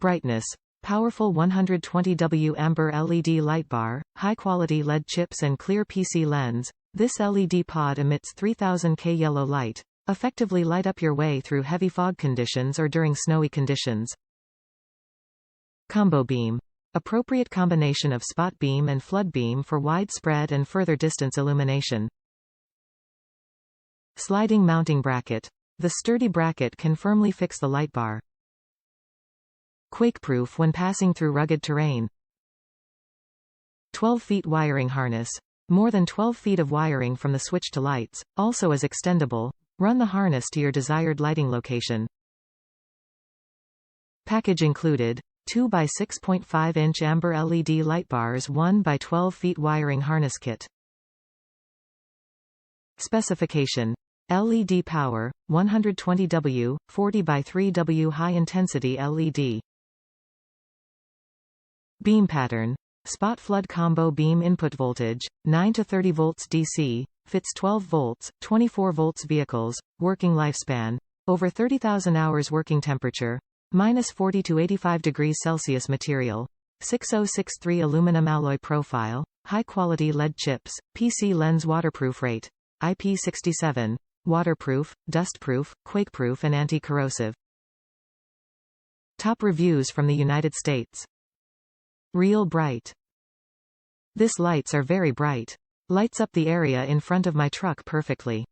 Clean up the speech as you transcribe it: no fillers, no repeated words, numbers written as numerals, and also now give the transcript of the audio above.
Brightness. Powerful 120W amber LED light bar, high-quality LED chips and clear PC lens. This LED pod emits 3000 K yellow light. Effectively light up your way through heavy fog conditions or during snowy conditions. Combo beam. Appropriate combination of spot beam and flood beam for widespread and further distance illumination. Sliding mounting bracket. The sturdy bracket can firmly fix the light bar. Quakeproof when passing through rugged terrain. 12 feet wiring harness. More than 12 feet of wiring from the switch to lights, also is extendable. Run the harness to your desired lighting location. Package included. 2 by 6.5 inch amber LED light bars, 1 by 12 feet wiring harness kit. Specification. LED power, 120W, 40 by 3W high intensity LED. Beam pattern. Spot flood combo beam input voltage, 9 to 30 volts DC, fits 12 volts, 24 volts vehicles, working lifespan, over 30,000 hours working temperature, -40 to 85 degrees Celsius material, 6063 aluminum alloy profile, high-quality LED chips, PC lens waterproof rate, IP67, waterproof, dustproof, quakeproof and anti-corrosive. Top reviews from the United States. Real bright. This lights are very bright. Lights up the area in front of my truck perfectly.